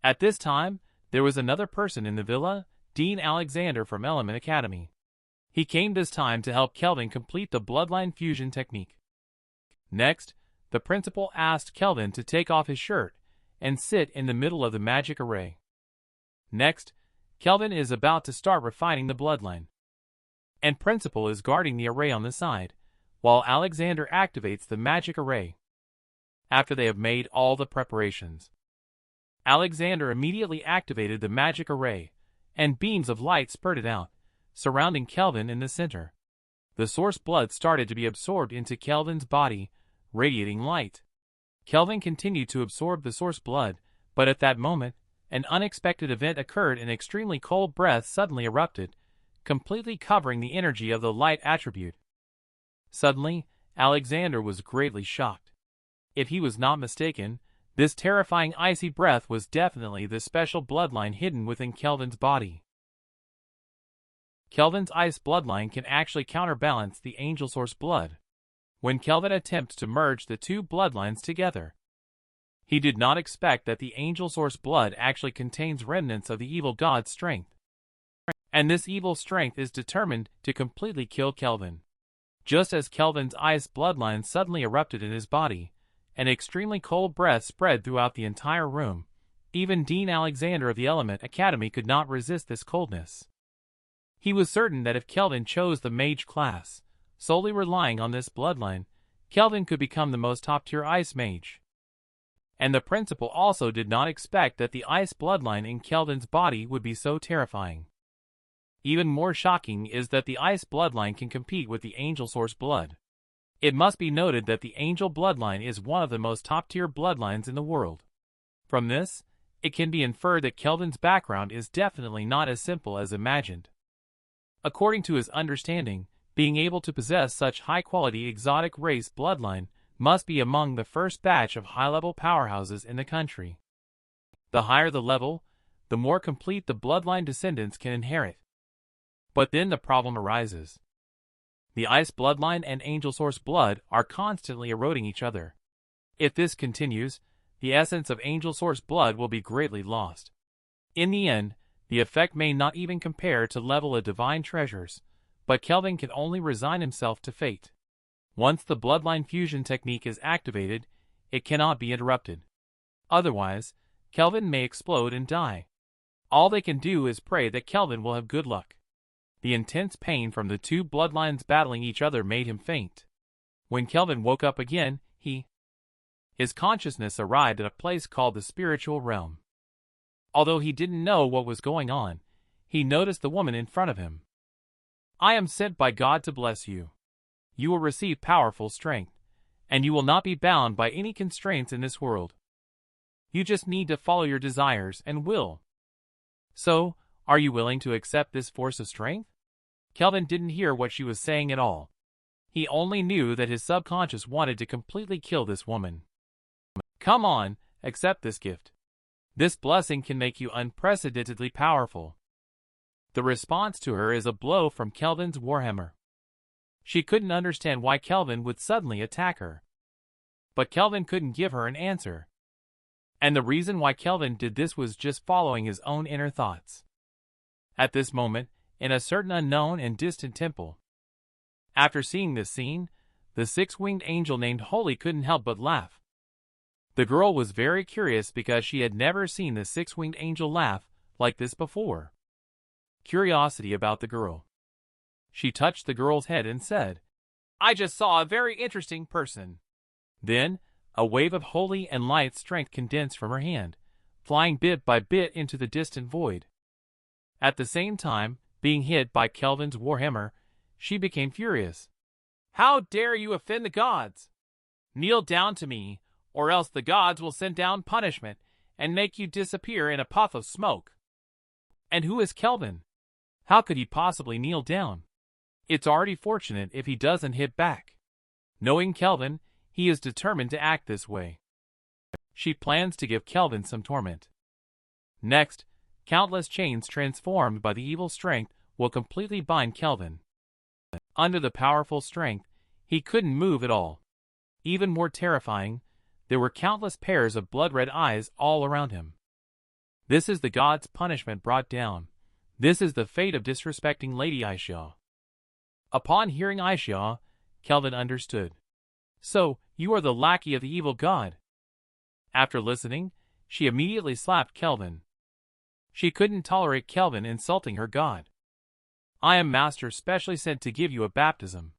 At this time, there was another person in the villa, Dean Alexander from Element Academy. He came this time to help Kelvin complete the bloodline fusion technique. Next, the principal asked Kelvin to take off his shirt and sit in the middle of the magic array. Next, Kelvin is about to start refining the bloodline, and principal is guarding the array on the side, while Alexander activates the magic array. After they have made all the preparations, Alexander immediately activated the magic array, and beams of light spurted out, surrounding Kelvin in the center. The source blood started to be absorbed into Kelvin's body, radiating light. Kelvin continued to absorb the source blood, but at that moment, an unexpected event occurred. An extremely cold breath suddenly erupted, completely covering the energy of the light attribute. Suddenly, Alexander was greatly shocked. If he was not mistaken, this terrifying icy breath was definitely the special bloodline hidden within Kelvin's body. Kelvin's ice bloodline can actually counterbalance the angel source blood. When Kelvin attempts to merge the two bloodlines together, he did not expect that the angel source blood actually contains remnants of the evil god's strength. And this evil strength is determined to completely kill Kelvin. Just as Kelvin's ice bloodline suddenly erupted in his body, an extremely cold breath spread throughout the entire room. Even Dean Alexander of the Element Academy could not resist this coldness. He was certain that if Kelvin chose the mage class, solely relying on this bloodline, Kelvin could become the most top-tier ice mage. And the principal also did not expect that the ice bloodline in Kelvin's body would be so terrifying. Even more shocking is that the ice bloodline can compete with the angel source blood. It must be noted that the angel bloodline is one of the most top-tier bloodlines in the world. From this, it can be inferred that Kelvin's background is definitely not as simple as imagined. According to his understanding, being able to possess such high-quality exotic race bloodline must be among the first batch of high-level powerhouses in the country. The higher the level, the more complete the bloodline descendants can inherit. But then the problem arises. The ice bloodline and angel source blood are constantly eroding each other. If this continues, the essence of angel source blood will be greatly lost. In the end, the effect may not even compare to level of divine treasures, but Kelvin can only resign himself to fate. Once the bloodline fusion technique is activated, it cannot be interrupted. Otherwise, Kelvin may explode and die. All they can do is pray that Kelvin will have good luck. The intense pain from the two bloodlines battling each other made him faint. When Kelvin woke up again, his consciousness arrived at a place called the spiritual realm. Although he didn't know what was going on, he noticed the woman in front of him. "I am sent by God to bless you. You will receive powerful strength, and you will not be bound by any constraints in this world. You just need to follow your desires and will. So, are you willing to accept this force of strength?" Kelvin didn't hear what she was saying at all. He only knew that his subconscious wanted to completely kill this woman. "Come on, accept this gift. This blessing can make you unprecedentedly powerful." The response to her is a blow from Kelvin's warhammer. She couldn't understand why Kelvin would suddenly attack her. But Kelvin couldn't give her an answer. And the reason why Kelvin did this was just following his own inner thoughts. At this moment, in a certain unknown and distant temple. After seeing this scene, the six-winged angel named Holy couldn't help but laugh. The girl was very curious because she had never seen the six-winged angel laugh like this before. Curiosity about the girl. She touched the girl's head and said, "I just saw a very interesting person." Then, a wave of holy and light strength condensed from her hand, flying bit by bit into the distant void. At the same time, being hit by Kelvin's warhammer, she became furious. "How dare you offend the gods? Kneel down to me, or else the gods will send down punishment and make you disappear in a puff of smoke." And who is Kelvin? How could he possibly kneel down? It's already fortunate if he doesn't hit back. Knowing Kelvin, he is determined to act this way. She plans to give Kelvin some torment. Next, countless chains transformed by the evil strength will completely bind Kelvin. Under the powerful strength, he couldn't move at all. Even more terrifying, there were countless pairs of blood-red eyes all around him. This is the god's punishment brought down. This is the fate of disrespecting Lady Aisha. Upon hearing Aisha, Kelvin understood. So, you are the lackey of the evil god. After listening, she immediately slapped Kelvin. She couldn't tolerate Kelvin insulting her god. I am master specially sent to give you a baptism.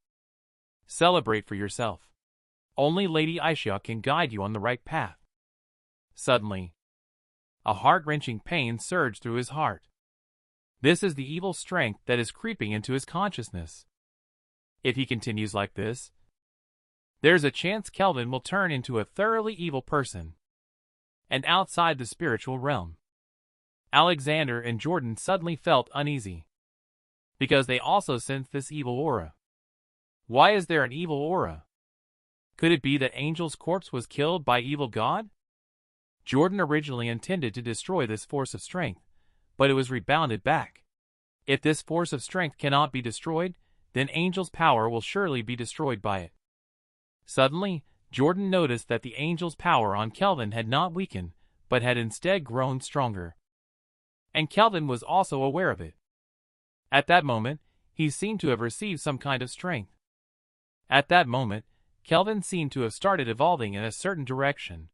Celebrate for yourself. Only Lady Aisha can guide you on the right path. Suddenly, a heart-wrenching pain surged through his heart. This is the evil strength that is creeping into his consciousness. If he continues like this, there's a chance Kelvin will turn into a thoroughly evil person. And outside the spiritual realm, Alexander and Jordan suddenly felt uneasy, because they also sensed this evil aura. Why is there an evil aura? Could it be that Angel's corpse was killed by evil god? Jordan originally intended to destroy this force of strength, but it was rebounded back. If this force of strength cannot be destroyed, then Angel's power will surely be destroyed by it. Suddenly, Jordan noticed that the Angel's power on Kelvin had not weakened, but had instead grown stronger. And Kelvin was also aware of it. At that moment, he seemed to have received some kind of strength. At that moment, Kelvin seemed to have started evolving in a certain direction.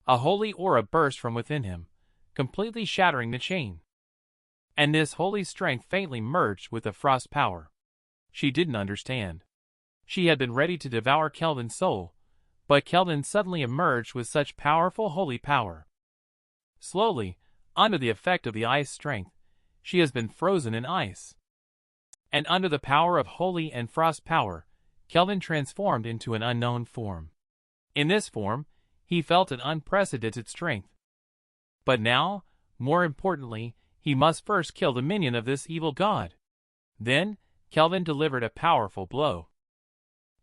A holy aura burst from within him, completely shattering the chain. And this holy strength faintly merged with the frost power. She didn't understand. She had been ready to devour Kelvin's soul, but Kelvin suddenly emerged with such powerful holy power. Slowly, under the effect of the ice strength, she has been frozen in ice. And under the power of holy and frost power, Kelvin transformed into an unknown form. In this form, he felt an unprecedented strength. But now, more importantly, he must first kill the minion of this evil god. Then, Kelvin delivered a powerful blow.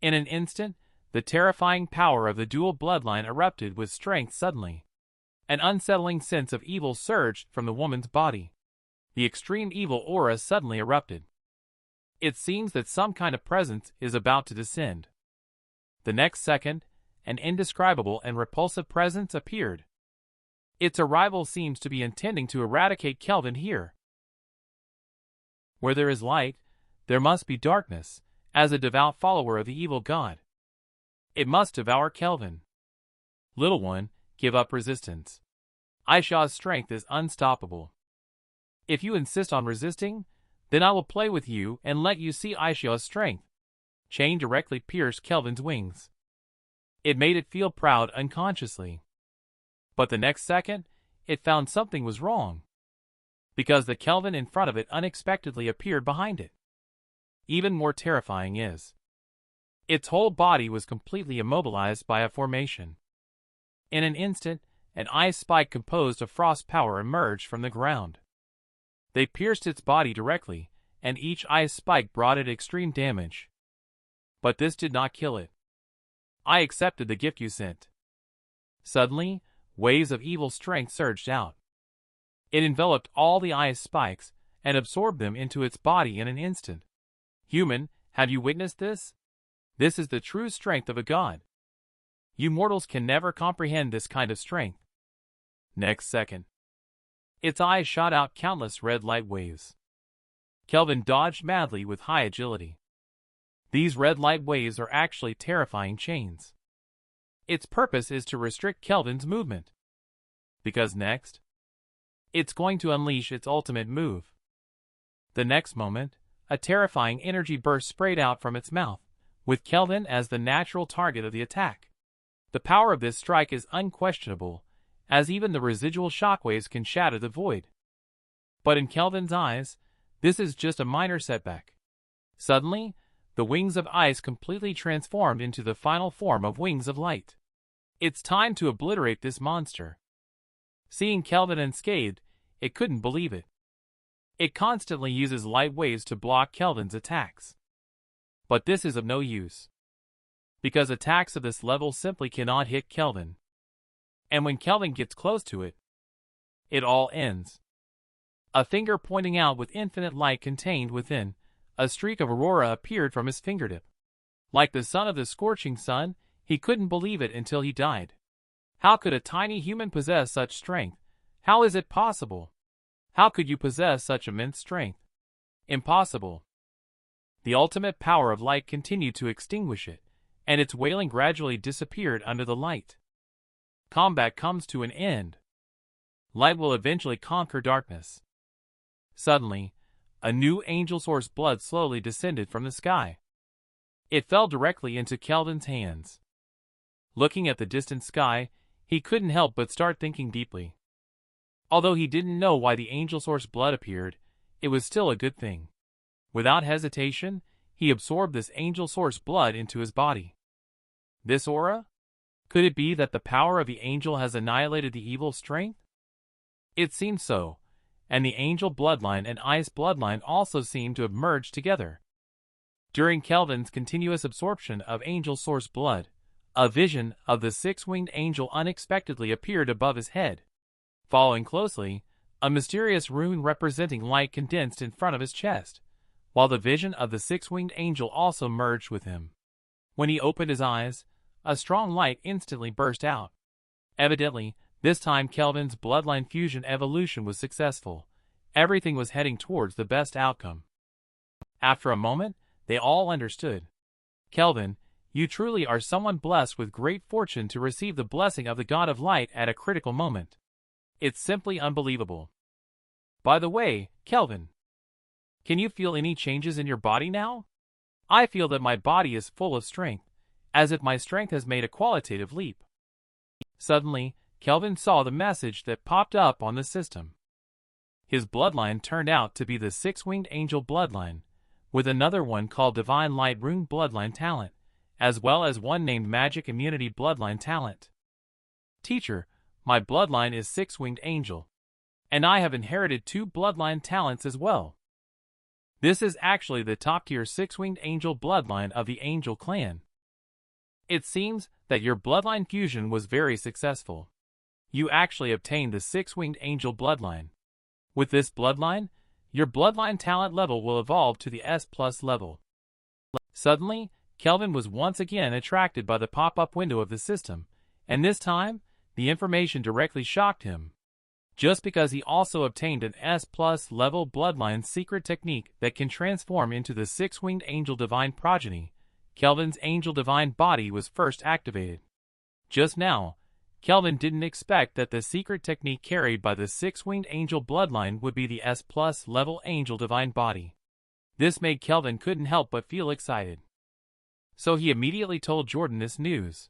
In an instant, the terrifying power of the dual bloodline erupted with strength suddenly. An unsettling sense of evil surged from the woman's body. The extreme evil aura suddenly erupted. It seems that some kind of presence is about to descend. The next second, an indescribable and repulsive presence appeared. Its arrival seems to be intending to eradicate Kelvin here. Where there is light, there must be darkness, as a devout follower of the evil god. It must devour Kelvin. Little one, give up resistance. Aisha's strength is unstoppable. If you insist on resisting, then I will play with you and let you see Aisha's strength. Chain directly pierced Kelvin's wings. It made it feel proud unconsciously. But the next second, it found something was wrong. Because the Kelvin in front of it unexpectedly appeared behind it. Even more terrifying is, its whole body was completely immobilized by a formation. In an instant, an ice spike composed of frost power emerged from the ground. They pierced its body directly, and each ice spike brought it extreme damage. But this did not kill it. I accepted the gift you sent. Suddenly, waves of evil strength surged out. It enveloped all the ice spikes and absorbed them into its body in an instant. Human, have you witnessed this? This is the true strength of a god. You mortals can never comprehend this kind of strength. Next second, its eyes shot out countless red light waves. Kelvin dodged madly with high agility. These red light waves are actually terrifying chains. Its purpose is to restrict Kelvin's movement. Because next, it's going to unleash its ultimate move. The next moment, a terrifying energy burst sprayed out from its mouth, with Kelvin as the natural target of the attack. The power of this strike is unquestionable, as even the residual shockwaves can shatter the void. But in Kelvin's eyes, this is just a minor setback. Suddenly, the wings of ice completely transformed into the final form of wings of light. It's time to obliterate this monster. Seeing Kelvin unscathed, it couldn't believe it. It constantly uses light waves to block Kelvin's attacks. But this is of no use, because attacks of this level simply cannot hit Kelvin. And when Kelvin gets close to it, it all ends. A finger pointing out with infinite light contained within, a streak of aurora appeared from his fingertip. Like the son of the scorching sun, he couldn't believe it until he died. How could a tiny human possess such strength? How is it possible? How could you possess such immense strength? Impossible. The ultimate power of light continued to extinguish it, and its wailing gradually disappeared under the light. Combat comes to an end. Light will eventually conquer darkness. Suddenly, a new angel source blood slowly descended from the sky. It fell directly into Kelvin's hands. Looking at the distant sky, he couldn't help but start thinking deeply. Although he didn't know why the angel source blood appeared, it was still a good thing. Without hesitation, he absorbed this angel source blood into his body. This aura? Could it be that the power of the angel has annihilated the evil strength? It seemed so, and the angel bloodline and ice bloodline also seemed to have merged together. During Kelvin's continuous absorption of angel source blood, a vision of the six-winged angel unexpectedly appeared above his head. Following closely, a mysterious rune representing light condensed in front of his chest, while the vision of the six-winged angel also merged with him. When he opened his eyes, a strong light instantly burst out. Evidently, this time Kelvin's bloodline fusion evolution was successful. Everything was heading towards the best outcome. After a moment, they all understood. Kelvin, you truly are someone blessed with great fortune to receive the blessing of the God of Light at a critical moment. It's simply unbelievable. By the way, Kelvin, can you feel any changes in your body now? I feel that my body is full of strength, as if my strength has made a qualitative leap. Suddenly, Kelvin saw the message that popped up on the system. His bloodline turned out to be the six-winged angel bloodline, with another one called Divine Light Rune Bloodline Talent, as well as one named Magic Immunity Bloodline Talent. Teacher, my bloodline is six-winged angel, and I have inherited 2 bloodline talents as well. This is actually the top-tier six-winged angel bloodline of the Angel Clan. It seems that your bloodline fusion was very successful. You actually obtained the six-winged angel bloodline. With this bloodline, your bloodline talent level will evolve to the S+ level. Suddenly, Kelvin was once again attracted by the pop-up window of the system, and this time, the information directly shocked him. Just because he also obtained an S+ level bloodline secret technique that can transform into the six-winged angel divine progeny, Kelvin's angel divine body was first activated. Just now, Kelvin didn't expect that the secret technique carried by the six-winged angel bloodline would be the S+ level angel divine body. This made Kelvin couldn't help but feel excited. So he immediately told Jordan this news.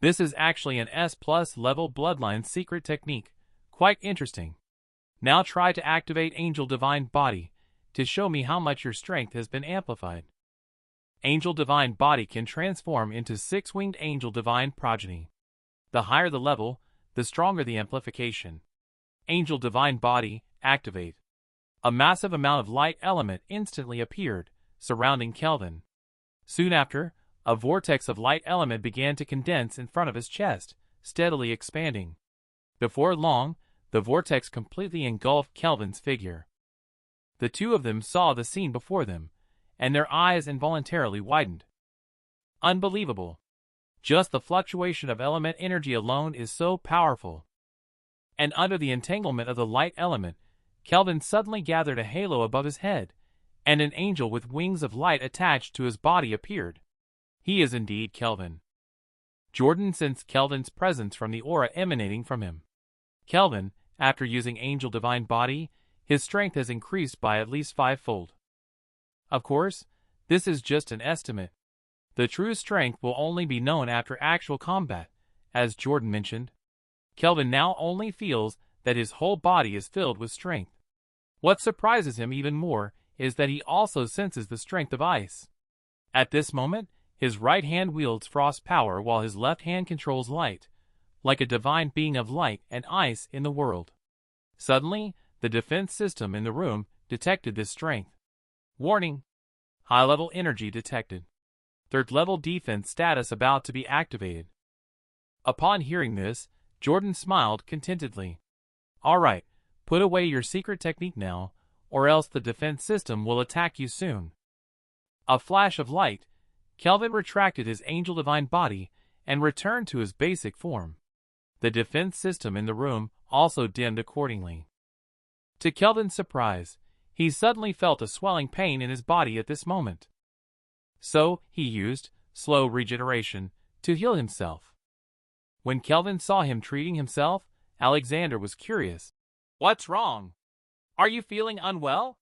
This is actually an S+ level bloodline secret technique. Quite interesting. Now try to activate Angel Divine Body to show me how much your strength has been amplified. Angel Divine Body can transform into six-winged Angel Divine Progeny. The higher the level, the stronger the amplification. Angel Divine Body, activate. A massive amount of light element instantly appeared, surrounding Kelvin. Soon after, a vortex of light element began to condense in front of his chest, steadily expanding. Before long, the vortex completely engulfed Kelvin's figure. The two of them saw the scene before them, and their eyes involuntarily widened. Unbelievable. Just the fluctuation of element energy alone is so powerful. And under the entanglement of the light element, Kelvin suddenly gathered a halo above his head, and an angel with wings of light attached to his body appeared. He is indeed Kelvin. Jordan sensed Kelvin's presence from the aura emanating from him. Kelvin, after using Angel Divine Body, his strength has increased by at least 5-fold. Of course, this is just an estimate. The true strength will only be known after actual combat, as Jordan mentioned. Kelvin now only feels that his whole body is filled with strength. What surprises him even more is that he also senses the strength of ice. At this moment, his right hand wields frost power while his left hand controls light, like a divine being of light and ice in the world. Suddenly, the defense system in the room detected this strength. Warning! High-level energy detected. Third-level defense status about to be activated. Upon hearing this, Jordan smiled contentedly. Alright, put away your secret technique now, or else the defense system will attack you soon. A flash of light, Kelvin retracted his Angel Divine Body and returned to his basic form. The defense system in the room also dimmed accordingly. To Kelvin's surprise, he suddenly felt a swelling pain in his body at this moment. So, he used slow regeneration to heal himself. When Kelvin saw him treating himself, Alexander was curious. "What's wrong? Are you feeling unwell?"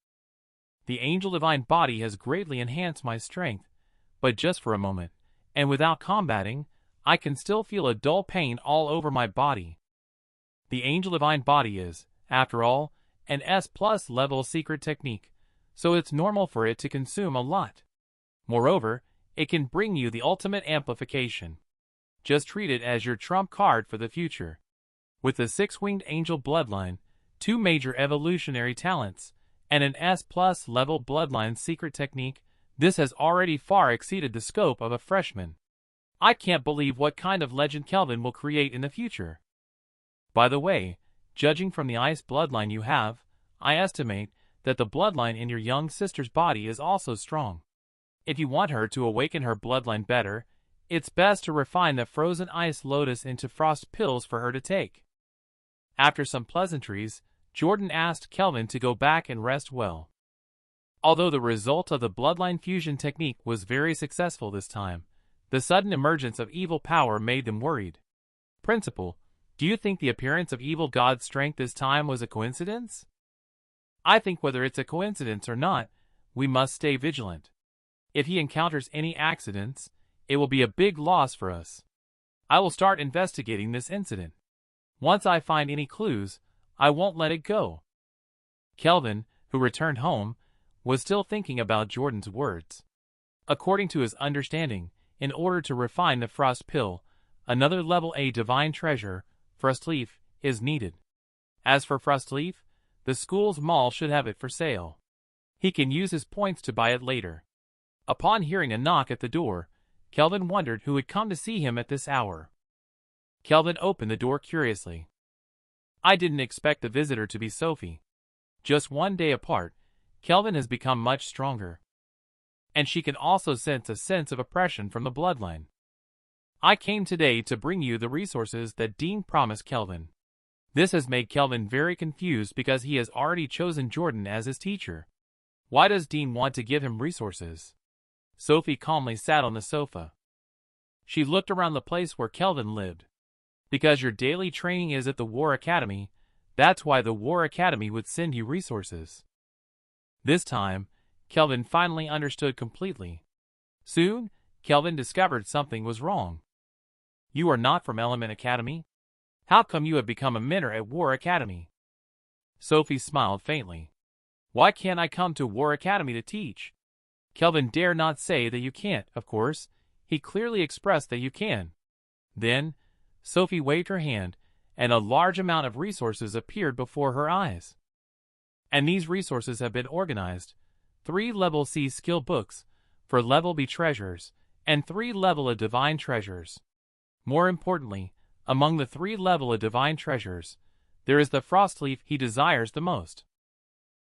"The angel divine body has greatly enhanced my strength, but just for a moment, and without combating, I can still feel a dull pain all over my body." The angel divine body is, after all, an S+ level secret technique, so it's normal for it to consume a lot. Moreover, it can bring you the ultimate amplification. Just treat it as your trump card for the future. With the six-winged angel bloodline, 2 major evolutionary talents, and an S+ level bloodline secret technique, this has already far exceeded the scope of a freshman. I can't believe what kind of legend Kelvin will create in the future. By the way, judging from the ice bloodline you have, I estimate that the bloodline in your young sister's body is also strong. If you want her to awaken her bloodline better, it's best to refine the frozen ice lotus into frost pills for her to take. After some pleasantries, Jordan asked Kelvin to go back and rest well. Although the result of the bloodline fusion technique was very successful this time, the sudden emergence of evil power made them worried. "Principal, do you think the appearance of evil god's strength this time was a coincidence?" "I think whether it's a coincidence or not, we must stay vigilant. If he encounters any accidents, it will be a big loss for us. I will start investigating this incident. Once I find any clues, I won't let it go." Kelvin, who returned home, was still thinking about Jordan's words. According to his understanding, in order to refine the frost pill, another level A divine treasure, Frostleaf, is needed. As for Frostleaf, the school's mall should have it for sale. He can use his points to buy it later. Upon hearing a knock at the door, Kelvin wondered who had come to see him at this hour. Kelvin opened the door curiously. "I didn't expect the visitor to be Sophie. Just one day apart, Kelvin has become much stronger. And she can also sense a sense of oppression from the bloodline. I came today to bring you the resources that Dean promised Kelvin." This has made Kelvin very confused because he has already chosen Jordan as his teacher. Why does Dean want to give him resources? Sophie calmly sat on the sofa. She looked around the place where Kelvin lived. "Because your daily training is at the War Academy, that's why the War Academy would send you resources." This time, Kelvin finally understood completely. Soon, Kelvin discovered something was wrong. "You are not from Element Academy? How come you have become a mentor at War Academy?" Sophie smiled faintly. "Why can't I come to War Academy to teach?" Kelvin dare not say that you can't, of course. He clearly expressed that you can. Then, Sophie waved her hand, and a large amount of resources appeared before her eyes. And these resources have been organized. 3 level C skill books, for level B treasures, and 3 level A divine treasures. More importantly, among the 3 level A divine treasures, there is the Frostleaf he desires the most.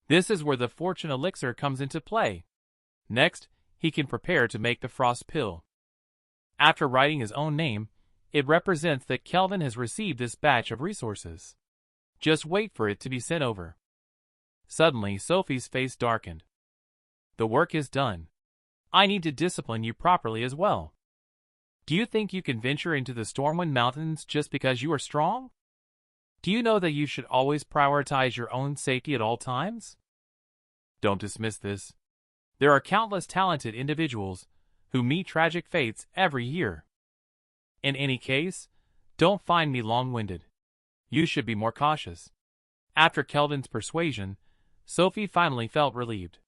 This is where the fortune elixir comes into play. Next, he can prepare to make the frost pill. After writing his own name, it represents that Kelvin has received this batch of resources. Just wait for it to be sent over. Suddenly, Sophie's face darkened. "The work is done. I need to discipline you properly as well. Do you think you can venture into the Stormwind Mountains just because you are strong? Do you know that you should always prioritize your own safety at all times? Don't dismiss this. There are countless talented individuals who meet tragic fates every year. In any case, don't find me long-winded. You should be more cautious." After Kelvin's persuasion, Sophie finally felt relieved.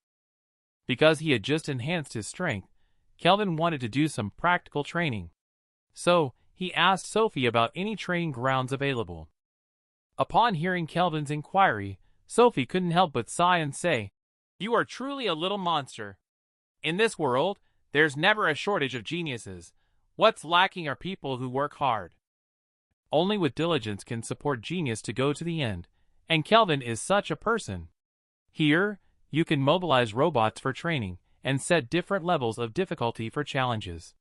Because he had just enhanced his strength, Kelvin wanted to do some practical training. So, he asked Sophie about any training grounds available. Upon hearing Kelvin's inquiry, Sophie couldn't help but sigh and say, "You are truly a little monster. In this world, there's never a shortage of geniuses. What's lacking are people who work hard. Only with diligence can support genius to go to the end, and Kelvin is such a person. Here, you can mobilize robots for training, and set different levels of difficulty for challenges.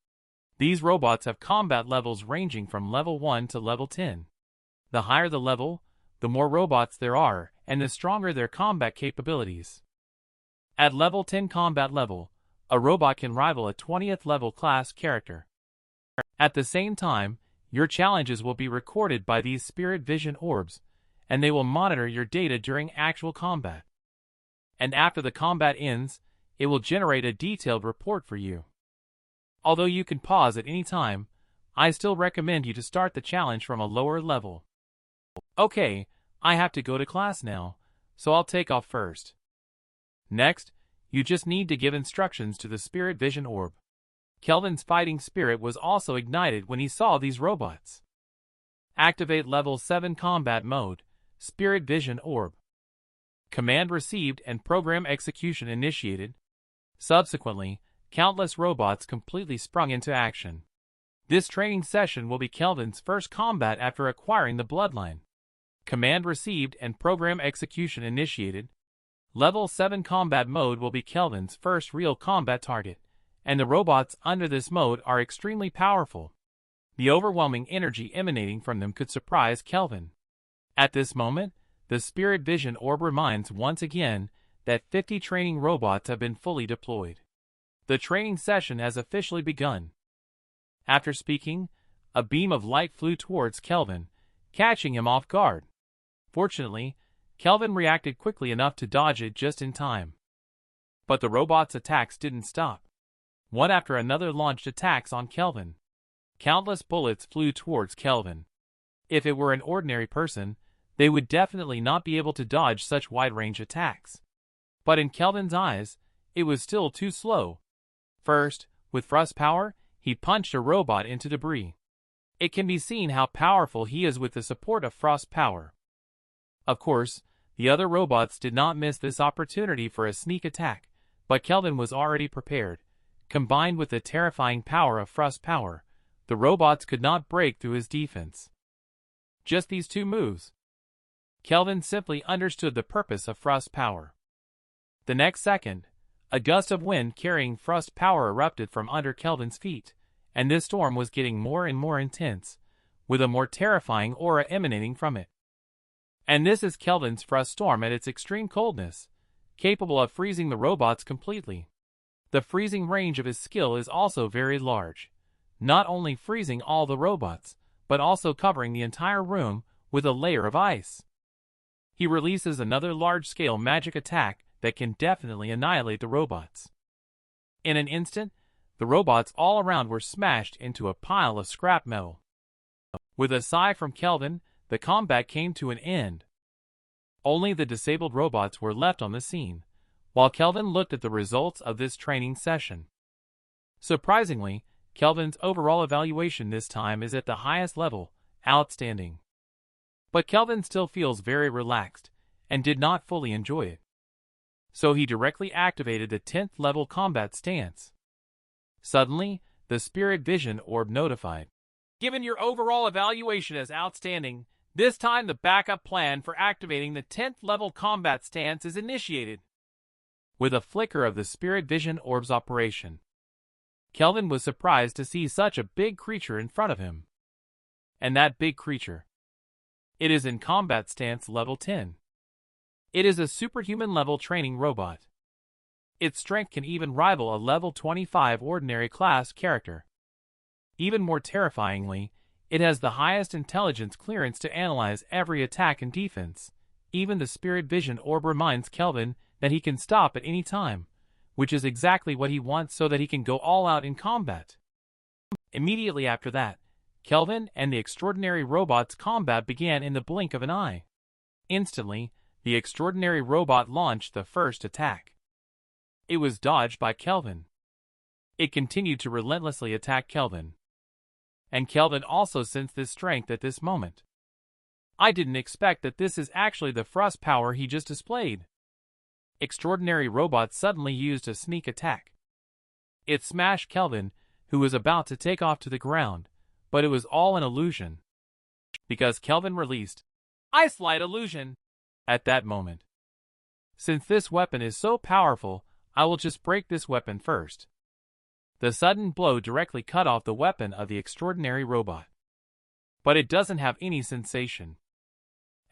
These robots have combat levels ranging from level 1 to level 10. The higher the level, the more robots there are, and the stronger their combat capabilities. At level 10 combat level, a robot can rival a 20th level class character. At the same time, your challenges will be recorded by these spirit vision orbs, and they will monitor your data during actual combat. And after the combat ends, it will generate a detailed report for you. Although you can pause at any time, I still recommend you to start the challenge from a lower level. Okay, I have to go to class now, so I'll take off first. Next, you just need to give instructions to the spirit vision orb. Kelvin's fighting spirit was also ignited when he saw these robots. Activate level 7 combat mode, spirit vision orb. Command received and program execution initiated. Subsequently, countless robots completely sprung into action. This training session will be Kelvin's first combat after acquiring the bloodline. Command received and program execution initiated. Level 7 combat mode will be Kelvin's first real combat target, and the robots under this mode are extremely powerful. The overwhelming energy emanating from them could surprise Kelvin. At this moment, the Spirit Vision Orb reminds once again that 50 training robots have been fully deployed. The training session has officially begun. After speaking, a beam of light flew towards Kelvin, catching him off guard. Fortunately, Kelvin reacted quickly enough to dodge it just in time. But the robot's attacks didn't stop. One after another launched attacks on Kelvin. Countless bullets flew towards Kelvin. If it were an ordinary person, they would definitely not be able to dodge such wide-range attacks. But in Kelvin's eyes, it was still too slow. First, with thrust power, he punched a robot into debris. It can be seen how powerful he is with the support of thrust power. Of course, the other robots did not miss this opportunity for a sneak attack, but Kelvin was already prepared. Combined with the terrifying power of thrust power, the robots could not break through his defense. Just these two moves. Kelvin simply understood the purpose of thrust power. The next second, a gust of wind carrying thrust power erupted from under Kelvin's feet, and this storm was getting more and more intense, with a more terrifying aura emanating from it. And this is Kelvin's thrust storm at its extreme coldness, capable of freezing the robots completely. The freezing range of his skill is also very large, not only freezing all the robots, but also covering the entire room with a layer of ice. He releases another large-scale magic attack that can definitely annihilate the robots. In an instant, the robots all around were smashed into a pile of scrap metal. With a sigh from Kelvin, the combat came to an end. Only the disabled robots were left on the scene, while Kelvin looked at the results of this training session. Surprisingly, Kelvin's overall evaluation this time is at the highest level, outstanding. But Kelvin still feels very relaxed, and did not fully enjoy it. So he directly activated the 10th level combat stance. Suddenly, the Spirit Vision Orb notified. Given your overall evaluation as outstanding, this time the backup plan for activating the 10th level combat stance is initiated. With a flicker of the Spirit Vision Orb's operation, Kelvin was surprised to see such a big creature in front of him. And that big creature. It is in combat stance level 10. It is a superhuman level training robot. Its strength can even rival a level 25 ordinary class character. Even more terrifyingly, it has the highest intelligence clearance to analyze every attack and defense. Even the Spirit Vision Orb reminds Kelvin that he can stop at any time, which is exactly what he wants so that he can go all out in combat. Immediately after that, Kelvin and the extraordinary robot's combat began in the blink of an eye. Instantly, the extraordinary robot launched the first attack. It was dodged by Kelvin. It continued to relentlessly attack Kelvin. And Kelvin also sensed this strength at this moment. I didn't expect that this is actually the thrust power he just displayed. Extraordinary Robot suddenly used a sneak attack. It smashed Kelvin, who was about to take off to the ground, but it was all an illusion. Because Kelvin released Ice Light Illusion at that moment. Since this weapon is so powerful, I will just break this weapon first. The sudden blow directly cut off the weapon of the extraordinary robot. But it doesn't have any sensation.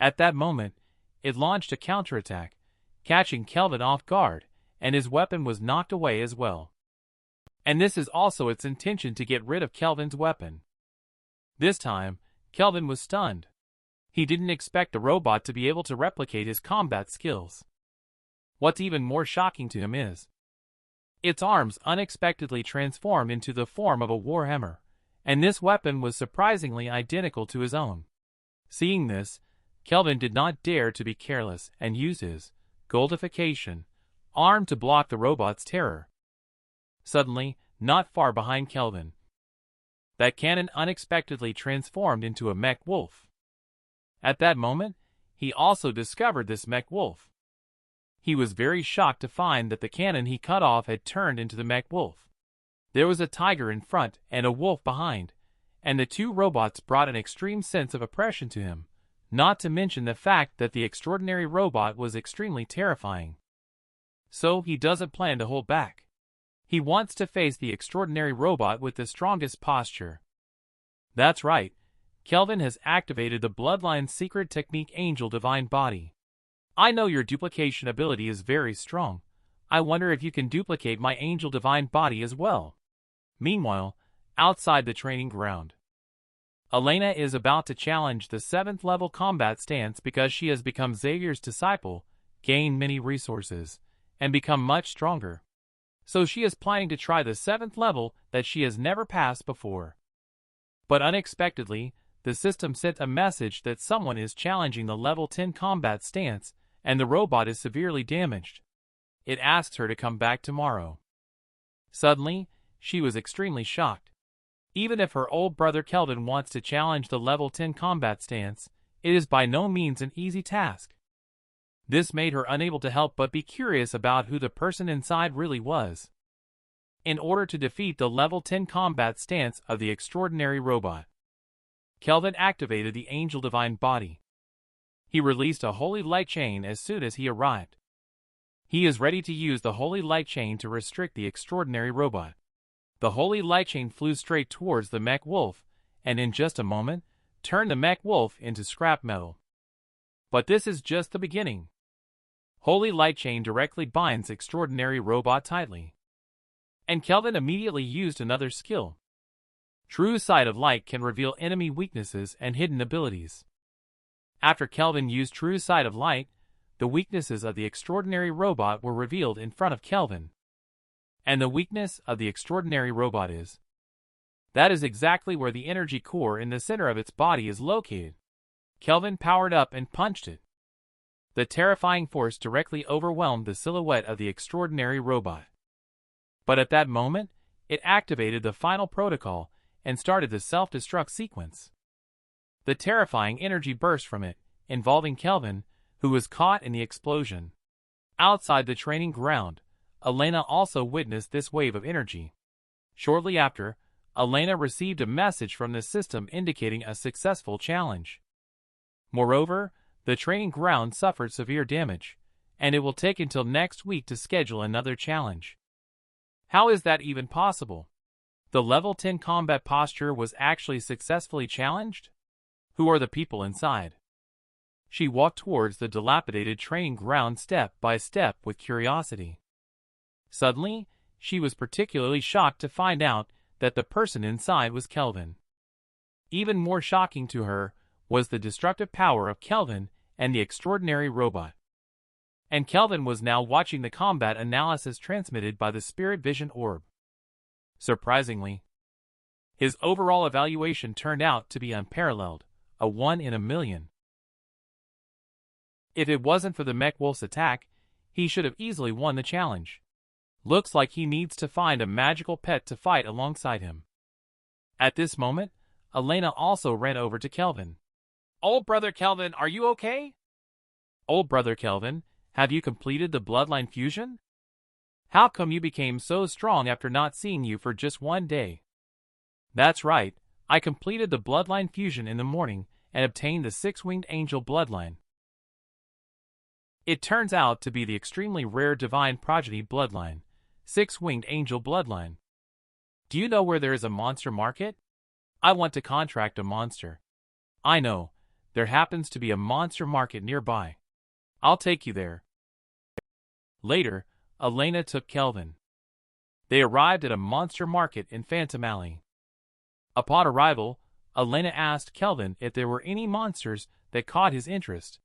At that moment, it launched a counterattack, catching Kelvin off guard, and his weapon was knocked away as well. And this is also its intention, to get rid of Kelvin's weapon. This time, Kelvin was stunned. He didn't expect the robot to be able to replicate his combat skills. What's even more shocking to him is its arms unexpectedly transformed into the form of a warhammer, and this weapon was surprisingly identical to his own. Seeing this, Kelvin did not dare to be careless and used his goldification arm to block the robot's terror. Suddenly, not far behind Kelvin, that cannon unexpectedly transformed into a mech wolf. At that moment, he also discovered this mech wolf. He was very shocked to find that the cannon he cut off had turned into the mech wolf. There was a tiger in front and a wolf behind, and the two robots brought an extreme sense of oppression to him, not to mention the fact that the extraordinary robot was extremely terrifying. So he doesn't plan to hold back. He wants to face the extraordinary robot with the strongest posture. That's right, Kelvin has activated the Bloodline's secret technique, Angel Divine Body. I know your duplication ability is very strong. I wonder if you can duplicate my Angel Divine Body as well. Meanwhile, outside the training ground, Elena is about to challenge the 7th level combat stance because she has become Xavier's disciple, gained many resources, and become much stronger. So she is planning to try the 7th level that she has never passed before. But unexpectedly, the system sent a message that someone is challenging the level 10 combat stance, and the robot is severely damaged. It asks her to come back tomorrow. Suddenly, she was extremely shocked. Even if her old brother Kelvin wants to challenge the level 10 combat stance, it is by no means an easy task. This made her unable to help but be curious about who the person inside really was. In order to defeat the level 10 combat stance of the extraordinary robot, Kelvin activated the Angel Divine Body. He released a holy light chain as soon as he arrived. He is ready to use the holy light chain to restrict the extraordinary robot. The holy light chain flew straight towards the mech wolf, and in just a moment, turned the mech wolf into scrap metal. But this is just the beginning. Holy light chain directly binds extraordinary robot tightly. And Kelvin immediately used another skill. True Sight of Light can reveal enemy weaknesses and hidden abilities. After Kelvin used True Sight of Light, the weaknesses of the extraordinary robot were revealed in front of Kelvin. And the weakness of the extraordinary robot is that is exactly where the energy core in the center of its body is located. Kelvin powered up and punched it. The terrifying force directly overwhelmed the silhouette of the extraordinary robot. But at that moment, it activated the final protocol and started the self-destruct sequence. The terrifying energy burst from it, involving Kelvin, who was caught in the explosion. Outside the training ground, Elena also witnessed this wave of energy. Shortly after, Elena received a message from the system indicating a successful challenge. Moreover, the training ground suffered severe damage, and it will take until next week to schedule another challenge. How is that even possible? The level 10 combat posture was actually successfully challenged? Who are the people inside? She walked towards the dilapidated training ground step by step with curiosity. Suddenly, she was particularly shocked to find out that the person inside was Kelvin. Even more shocking to her was the destructive power of Kelvin and the extraordinary robot. And Kelvin was now watching the combat analysis transmitted by the Spirit Vision Orb. Surprisingly, his overall evaluation turned out to be unparalleled, a 1 in a million. If it wasn't for the mech wolf's attack, he should have easily won the challenge. Looks like he needs to find a magical pet to fight alongside him. At this moment, Elena also ran over to Kelvin. "Old brother Kelvin, are you okay?" "Old brother Kelvin, have you completed the bloodline fusion? How come you became so strong after not seeing you for just one day?" "That's right, I completed the bloodline fusion in the morning and obtained the 6-winged angel bloodline. It turns out to be the extremely rare divine progeny bloodline, 6-winged angel bloodline. Do you know where there is a monster market? I want to contract a monster." "I know. there happens to be a monster market nearby. I'll take you there. Later, Elena took Kelvin. They arrived at a monster market in Phantom Alley. Upon arrival, Elena asked Kelvin if there were any monsters that caught his interest.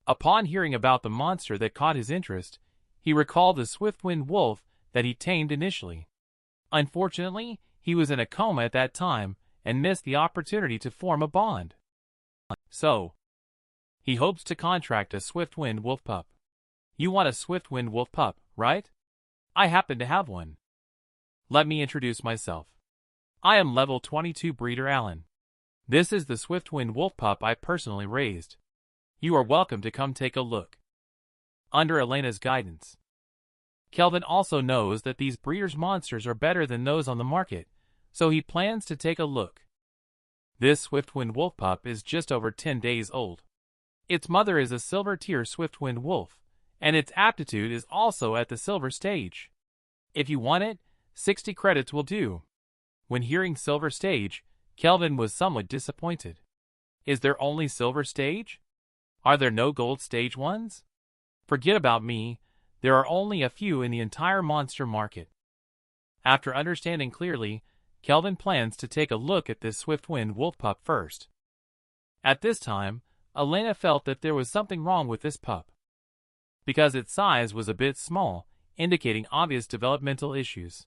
Upon hearing about the monster that caught his interest, he recalled the swift-winged wolf that he tamed initially. Unfortunately, he was in a coma at that time and missed the opportunity to form a bond. So, he hopes to contract a swift-winged wolf pup. You want a swift-winged wolf pup, right? I happen to have one. Let me introduce myself. I am level 22 breeder Alan. This is the swift-winged wolf pup I personally raised. You are welcome to come take a look. Under Elena's guidance, Kelvin also knows that these breeders' monsters are better than those on the market, so he plans to take a look. This swift-winged wolf pup is just over 10 days old. Its mother is a silver-tier swift-winged wolf, and its aptitude is also at the silver stage. If you want it, 60 credits will do. When hearing silver stage, Kelvin was somewhat disappointed. Is there only silver stage? Are there no gold stage ones? Forget about me, there are only a few in the entire monster market. After understanding clearly, Kelvin plans to take a look at this swift-winged wolf pup first. At this time, Elena felt that there was something wrong with this pup, because its size was a bit small, indicating obvious developmental issues.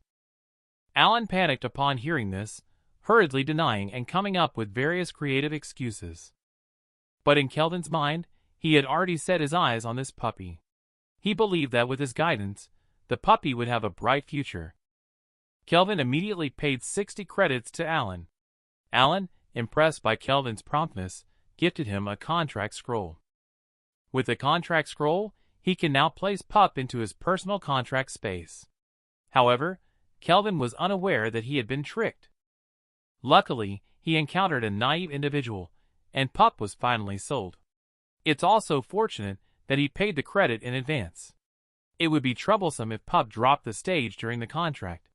Alan panicked upon hearing this, hurriedly denying and coming up with various creative excuses. But in Kelvin's mind, he had already set his eyes on this puppy. He believed that with his guidance, the puppy would have a bright future. Kelvin immediately paid 60 credits to Alan. Alan, impressed by Kelvin's promptness, gifted him a contract scroll. With the contract scroll, he can now place pup into his personal contract space. However, Kelvin was unaware that he had been tricked. Luckily, he encountered a naive individual, and pup was finally sold. It's also fortunate that he paid the credit in advance. It would be troublesome if pup dropped the stage during the contract.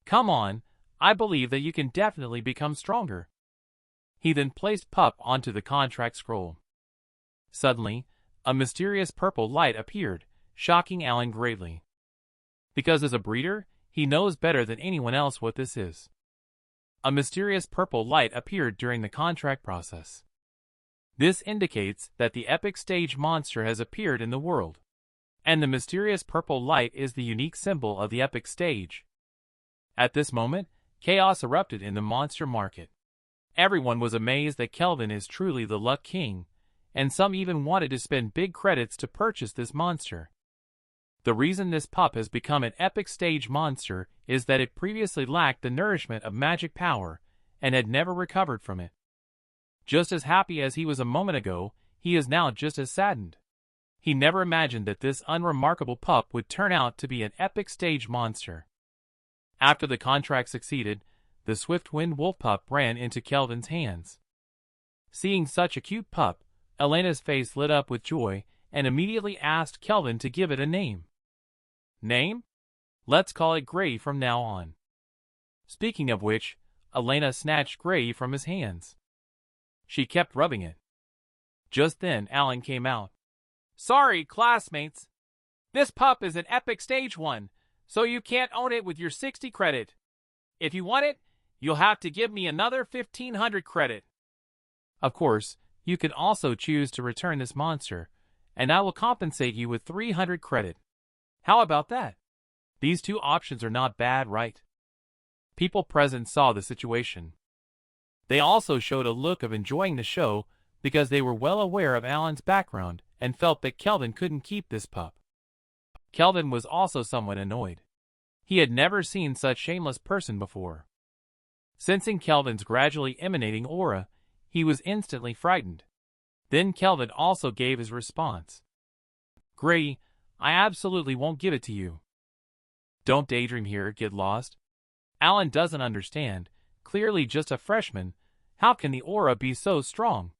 Come on, I believe that you can definitely become stronger. He then placed pup onto the contract scroll. Suddenly, a mysterious purple light appeared, shocking Alan greatly. Because as a breeder, he knows better than anyone else what this is. A mysterious purple light appeared during the contract process. This indicates that the epic stage monster has appeared in the world, and the mysterious purple light is the unique symbol of the epic stage. At this moment, chaos erupted in the monster market. Everyone was amazed that Kelvin is truly the Luck King, and some even wanted to spend big credits to purchase this monster. The reason this pup has become an epic stage monster is that it previously lacked the nourishment of magic power and had never recovered from it. Just as happy as he was a moment ago, he is now just as saddened. He never imagined that this unremarkable pup would turn out to be an epic stage monster. After the contract succeeded, the swift-winged wolf pup ran into Kelvin's hands. Seeing such a cute pup, Elena's face lit up with joy and immediately asked Kelvin to give it a name. Name? Let's call it Gray from now on. Speaking of which, Elena snatched Gray from his hands. She kept rubbing it. Just then Alan came out. Sorry, classmates. This pup is an epic stage one, so you can't own it with your 60 credit. If you want it, you'll have to give me another 1,500 credit. Of course, you can also choose to return this monster, and I will compensate you with 300 credit. How about that? These two options are not bad, right? People present saw the situation. They also showed a look of enjoying the show because they were well aware of Alan's background and felt that Kelvin couldn't keep this pup. Kelvin was also somewhat annoyed. He had never seen such shameless person before. Sensing Kelvin's gradually emanating aura, he was instantly frightened. Then Kelvin also gave his response. Gray, I absolutely won't give it to you. Don't daydream here, get lost. Alan doesn't understand, clearly just a freshman. How can the aura be so strong?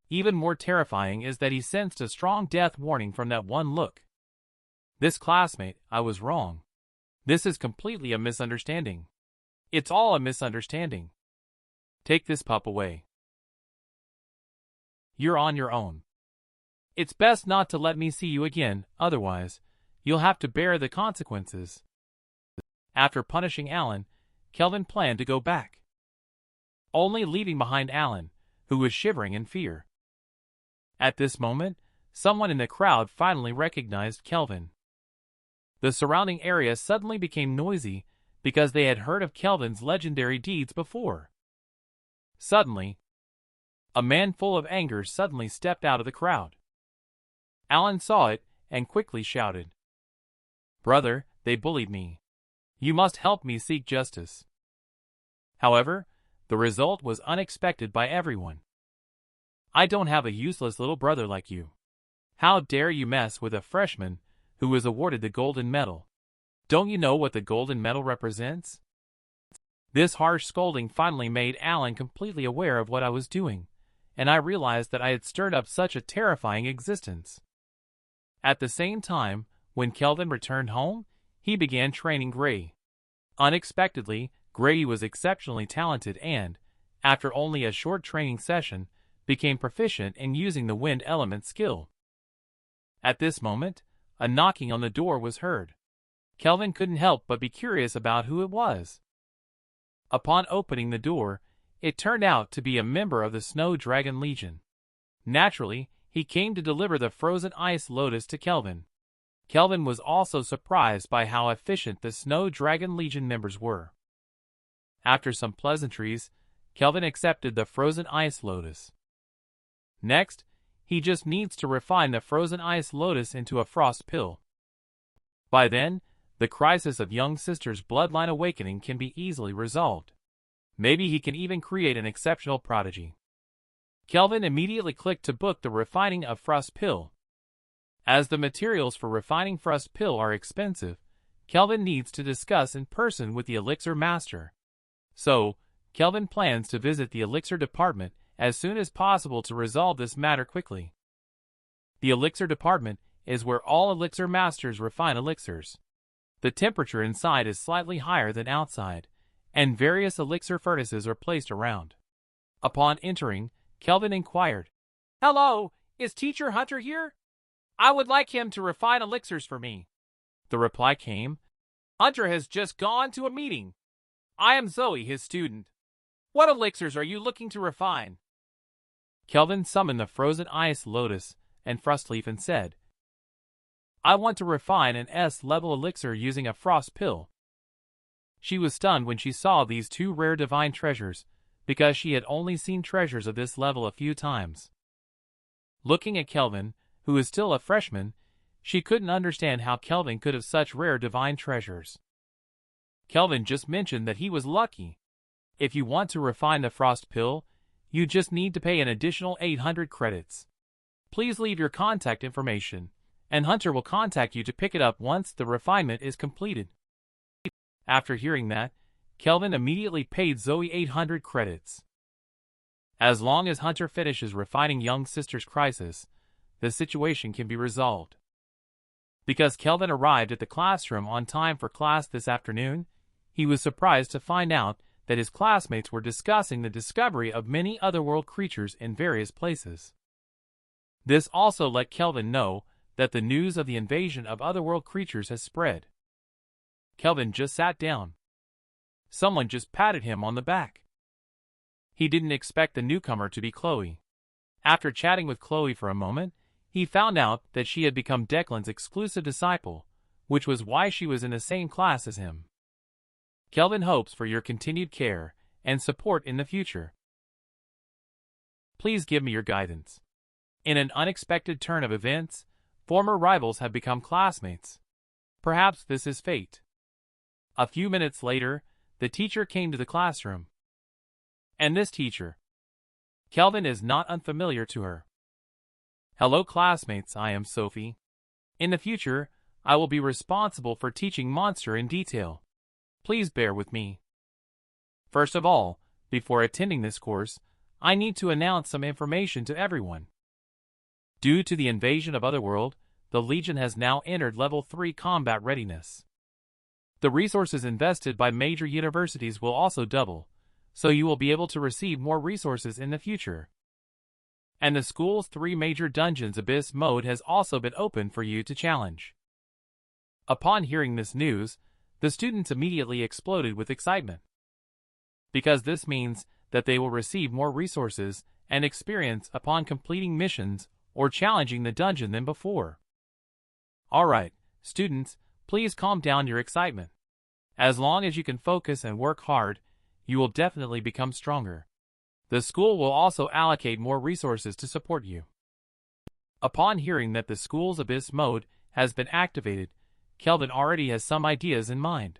Even more terrifying is that he sensed a strong death warning from that one look. This classmate, I was wrong. This is completely a misunderstanding. It's all a misunderstanding. Take this pup away. you're on your own. It's best not to let me see you again, otherwise, you'll have to bear the consequences. After punishing Alan, Kelvin planned to go back, only leaving behind Alan, who was shivering in fear. At this moment, someone in the crowd finally recognized Kelvin. The surrounding area suddenly became noisy because they had heard of Kelvin's legendary deeds before. Suddenly, a man full of anger suddenly stepped out of the crowd. Alan saw it and quickly shouted, "Brother, they bullied me. You must help me seek justice." However, the result was unexpected by everyone. "I don't have a useless little brother like you. How dare you mess with a freshman who was awarded the golden medal? Don't you know what the golden medal represents?" This harsh scolding finally made Alan completely aware of what I was doing, and I realized that I had stirred up such a terrifying existence. At the same time, when Kelvin returned home, he began training Gray. Unexpectedly, Gray was exceptionally talented and, after only a short training session, became proficient in using the wind element skill. At this moment, a knocking on the door was heard. Kelvin couldn't help but be curious about who it was. Upon opening the door, it turned out to be a member of the Snow Dragon Legion. Naturally, he came to deliver the frozen ice lotus to Kelvin. Kelvin was also surprised by how efficient the Snow Dragon Legion members were. After some pleasantries, Kelvin accepted the frozen ice lotus. Next, he just needs to refine the frozen ice lotus into a frost pill. By then, the crisis of young sister's bloodline awakening can be easily resolved. Maybe he can even create an exceptional prodigy. Kelvin immediately clicked to book the refining of frost pill. As the materials for refining frost pill are expensive, Kelvin needs to discuss in person with the elixir master. So, Kelvin plans to visit the elixir department as soon as possible to resolve this matter quickly. The elixir department is where all elixir masters refine elixirs. The temperature inside is slightly higher than outside, and various elixir furnaces are placed around. Upon entering, Kelvin inquired, "Hello, is Teacher Hunter here? I would like him to refine elixirs for me." The reply came, "Hunter has just gone to a meeting. I am Zoe, his student. What elixirs are you looking to refine?" Kelvin summoned the frozen ice lotus and frostleaf and said, "I want to refine an S-level elixir using a frost pill." She was stunned when she saw these two rare divine treasures, because she had only seen treasures of this level a few times. Looking at Kelvin, who is still a freshman, she couldn't understand how Kelvin could have such rare divine treasures. Kelvin just mentioned that he was lucky. If you want to refine the frost pill, you just need to pay an additional 800 credits. Please leave your contact information, and Hunter will contact you to pick it up once the refinement is completed. After hearing that, Kelvin immediately paid Zoe 800 credits. As long as Hunter finishes refining young sister's crisis, the situation can be resolved. Because Kelvin arrived at the classroom on time for class this afternoon, he was surprised to find out that his classmates were discussing the discovery of many otherworld creatures in various places. This also let Kelvin know that the news of the invasion of otherworld creatures has spread. Kelvin just sat down. Someone just patted him on the back. He didn't expect the newcomer to be Chloe. After chatting with Chloe for a moment, he found out that she had become Declan's exclusive disciple, which was why she was in the same class as him. Kelvin hopes for your continued care and support in the future. Please give me your guidance. In an unexpected turn of events, former rivals have become classmates. Perhaps this is fate. A few minutes later, the teacher came to the classroom. And this teacher, Kelvin is not unfamiliar to her. Hello classmates, I am Sophie. In the future, I will be responsible for teaching Monster in detail. Please bear with me. First of all, before attending this course, I need to announce some information to everyone. Due to the invasion of Otherworld, the Legion has now entered Level 3 combat readiness. The resources invested by major universities will also double, so you will be able to receive more resources in the future. And the school's 3 major dungeons Abyss mode has also been opened for you to challenge. Upon hearing this news, the students immediately exploded with excitement, because this means that they will receive more resources and experience upon completing missions or challenging the dungeon than before. Alright, students, please calm down your excitement. As long as you can focus and work hard, you will definitely become stronger. The school will also allocate more resources to support you. Upon hearing that the school's Abyss mode has been activated, Kelvin already has some ideas in mind.